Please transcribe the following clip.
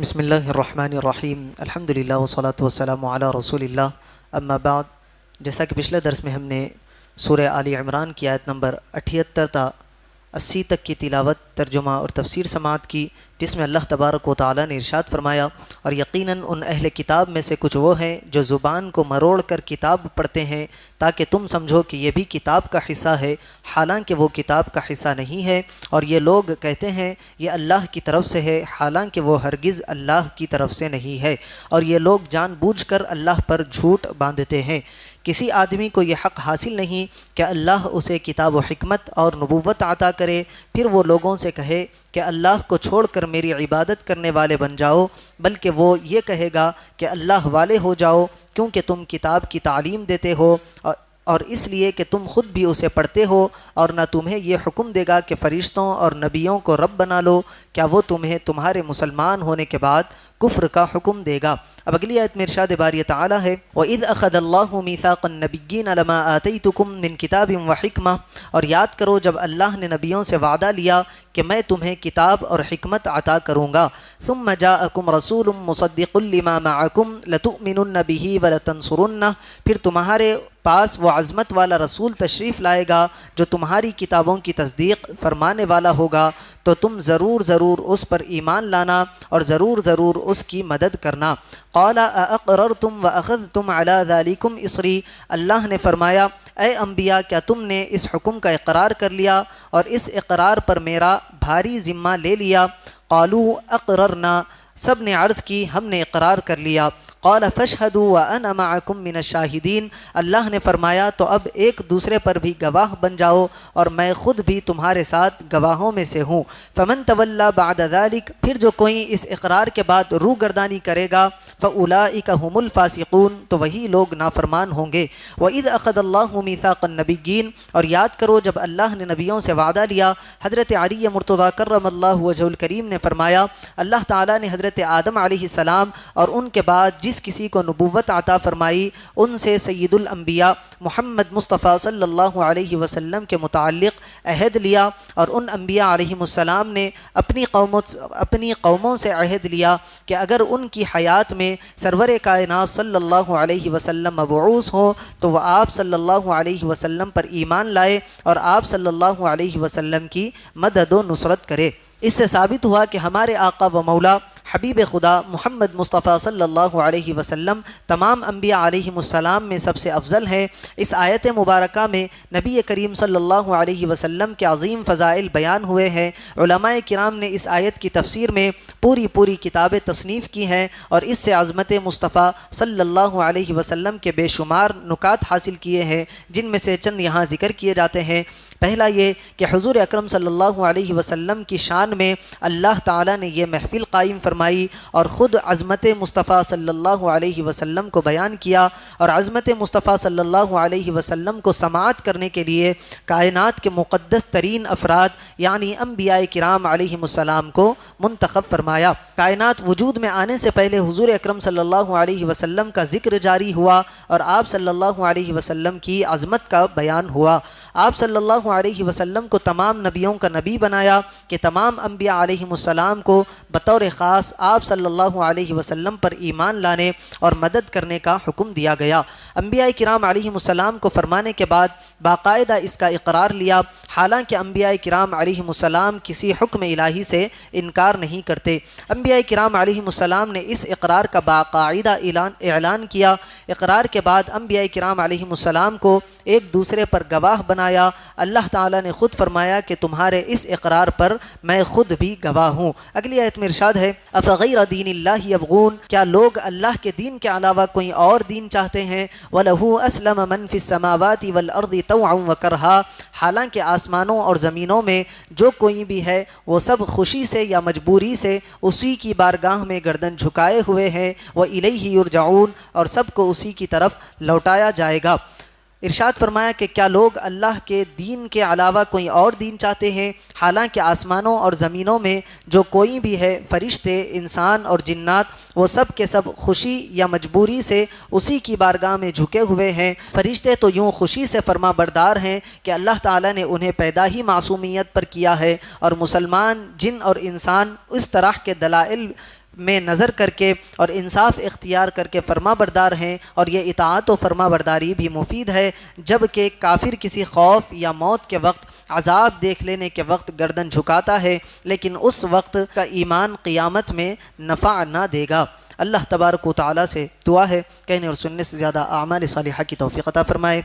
بسم اللہ الرحمن الرحیم الحمدللہ والصلاة والسلام علی رسول اللہ اما بعد۔ جیسا کہ پچھلے درس میں ہم نے سورہ آل عمران کی آیت نمبر 78 تا 80 تک کی تلاوت، ترجمہ اور تفسیر سماعت کی، جس میں اللہ تبارک و تعالیٰ نے ارشاد فرمایا، اور یقیناً ان اہل کتاب میں سے کچھ وہ ہیں جو زبان کو مروڑ کر کتاب پڑھتے ہیں تاکہ تم سمجھو کہ یہ بھی کتاب کا حصہ ہے، حالانکہ وہ کتاب کا حصہ نہیں ہے، اور یہ لوگ کہتے ہیں یہ اللہ کی طرف سے ہے، حالانکہ وہ ہرگز اللہ کی طرف سے نہیں ہے، اور یہ لوگ جان بوجھ کر اللہ پر جھوٹ باندھتے ہیں۔ کسی آدمی کو یہ حق حاصل نہیں کہ اللہ اسے کتاب و حکمت اور نبوت عطا کرے، پھر وہ لوگوں سے کہے کہ اللہ کو چھوڑ کر میری عبادت کرنے والے بن جاؤ، بلکہ وہ یہ کہے گا کہ اللہ والے ہو جاؤ، کیونکہ تم کتاب کی تعلیم دیتے ہو اور اس لیے کہ تم خود بھی اسے پڑھتے ہو، اور نہ تمہیں یہ حکم دے گا کہ فرشتوں اور نبیوں کو رب بنا لو، کیا وہ تمہیں تمہارے مسلمان ہونے کے بعد کفر کا حکم دے گا۔ اب اگلی آیت میں ارشاد باری تعالیٰ ہے، وَإِذْ أَخَذَ اللَّهُ مِيثَاقَ النَّبِيِّينَ لَمَا آتَيْتُكُم مِّن كِتَابٍ وَحِكْمَةٍ، اور یاد کرو جب اللہ نے نبیوں سے وعدہ لیا کہ میں تمہیں کتاب اور حکمت عطا کروں گا، ثُمَّ جَاءَكُمْ رَسُولٌ مُصَدِّقٌ لِّمَا مَعَكُمْ لَتُؤْمِنُنَّ بِهِ وَلَتَنصُرُنَّهُ، پھر تمہارے پاس وہ عظمت والا رسول تشریف لائے گا جو تمہاری کتابوں کی تصدیق فرمانے والا ہوگا، تو تم ضرور اس پر ایمان لانا اور ضرور اس کی مدد کرنا۔ قال اقررتم واخذتم على ذلكم اصری، اللہ نے فرمایا اے انبیاء کیا تم نے اس حکم کا اقرار کر لیا اور اس اقرار پر میرا بھاری ذمہ لے لیا؟ قالوا اقررنا، سب نے عرض کی ہم نے اقرار کر لیا۔ قال فاشهدوا وانا معكم من الشاهدين، اللہ نے فرمایا تو اب ایک دوسرے پر بھی گواہ بن جاؤ اور میں خود بھی تمہارے ساتھ گواہوں میں سے ہوں۔ فمن تولى بعد ذلك، پھر جو کوئی اس اقرار کے بعد روگردانی کرے گا، فاولئک هم الفاسقون، تو وہی لوگ نافرمان ہوں گے۔ واذ اخذ الله ميثاق النبيين، اور یاد کرو جب اللہ نے نبیوں سے وعدہ لیا۔ حضرت علی مرتضیٰ کرم اللہ وجہہ الکریم نے فرمایا، اللہ تعالیٰ نے حضرت آدم علیہ السلام اور ان کے بعد جس کسی کو نبوت عطا فرمائی ان سے سید الانبیاء محمد مصطفیٰ صلی اللہ علیہ وسلم کے متعلق عہد لیا، اور ان انبیاء علیہم السلام نے اپنی قوموں سے عہد لیا کہ اگر ان کی حیات میں سرور کائنات صلی اللہ علیہ وسلم مبعوث ہو تو وہ آپ صلی اللہ علیہ وسلم پر ایمان لائے اور آپ صلی اللہ علیہ وسلم کی مدد و نصرت کرے۔ اس سے ثابت ہوا کہ ہمارے آقا و مولا حبیب خدا محمد مصطفیٰ صلی اللہ علیہ وسلم تمام انبیاء علیہم السلام میں سب سے افضل ہیں۔ اس آیت مبارکہ میں نبی کریم صلی اللہ علیہ وسلم کے عظیم فضائل بیان ہوئے ہیں۔ علماء کرام نے اس آیت کی تفسیر میں پوری کتابیں تصنیف کی ہیں اور اس سے عظمت مصطفیٰ صلی اللہ علیہ وسلم کے بے شمار نکات حاصل کیے ہیں، جن میں سے چند یہاں ذکر کیے جاتے ہیں۔ پہلا یہ کہ حضور اکرم صلی اللہ علیہ وسلم کی شان میں اللہ تعالیٰ نے یہ محفل قائم فرمائی اور خود عظمت مصطفیٰ صلی اللہ علیہ وسلم کو بیان کیا، اور عظمت مصطفیٰ صلی اللہ علیہ وسلم کو سماعت کرنے کے لیے کائنات کے مقدس ترین افراد یعنی انبیاء کرام علیہم السلام کو منتخب فرمایا۔ کائنات وجود میں آنے سے پہلے حضور اکرم صلی اللہ علیہ وسلم کا ذکر جاری ہوا اور آپ صلی اللہ علیہ وسلم کی عظمت کا بیان ہوا۔ آپ صلی اللہ علیہ وسلم کو تمام نبیوں کا نبی بنایا کہ تمام انبیاء علیہم السلام کو بطور خاص آپ صلی اللہ علیہ وسلم پر ایمان لانے اور مدد کرنے کا حکم دیا گیا۔ انبیاء کرام علیہم السلام کو فرمانے کے بعد باقاعدہ اس کا اقرار لیا، حالانکہ انبیاء کرام علیہم السلام کسی حکم الہی سے انکار نہیں کرتے۔ انبیاء کرام علیہم السلام نے اس اقرار کا باقاعدہ اعلان کیا۔ اقرار کے بعد انبیاء کرام علیہم السلام کو ایک دوسرے پر گواہ بنایا۔ اللہ تعالیٰ نے خود فرمایا کہ تمہارے اس اقرار پر میں خود بھی گواہ ہوں۔ اگلی آیت میں ارشاد ہے، افغیر دین اللہ یبغون، کیا لوگ اللہ کے دین کے علاوہ کوئی اور دین چاہتے ہیں؟ وَلَهُ أَسْلَمَ مَنْ فِي السَّمَاوَاتِ وَالْأَرْضِ طَوْعًا وَكَرْهًا، حالانکہ آسمانوں اور زمینوں میں جو کوئی بھی ہے وہ سب خوشی سے یا مجبوری سے اسی کی بارگاہ میں گردن جھکائے ہوئے ہیں، وَإِلَيْهِ يُرْجَعُونَ، اور سب کو اسی کی طرف لوٹایا جائے گا۔ ارشاد فرمایا کہ کیا لوگ اللہ کے دین کے علاوہ کوئی اور دین چاہتے ہیں، حالانکہ آسمانوں اور زمینوں میں جو کوئی بھی ہے، فرشتے، انسان اور جنات، وہ سب کے سب خوشی یا مجبوری سے اسی کی بارگاہ میں جھکے ہوئے ہیں۔ فرشتے تو یوں خوشی سے فرما بردار ہیں کہ اللہ تعالیٰ نے انہیں پیدا ہی معصومیت پر کیا ہے، اور مسلمان جن اور انسان اس طرح کے دلائل میں نظر کر کے اور انصاف اختیار کر کے فرما بردار ہیں، اور یہ اطاعت و فرما برداری بھی مفید ہے، جب کہ کافر کسی خوف یا موت کے وقت، عذاب دیکھ لینے کے وقت گردن جھکاتا ہے، لیکن اس وقت کا ایمان قیامت میں نفع نہ دے گا۔ اللہ تبارک و تعالیٰ سے دعا ہے کہنے اور سننے سے زیادہ اعمال صالحہ کی توفیق عطا فرمائے۔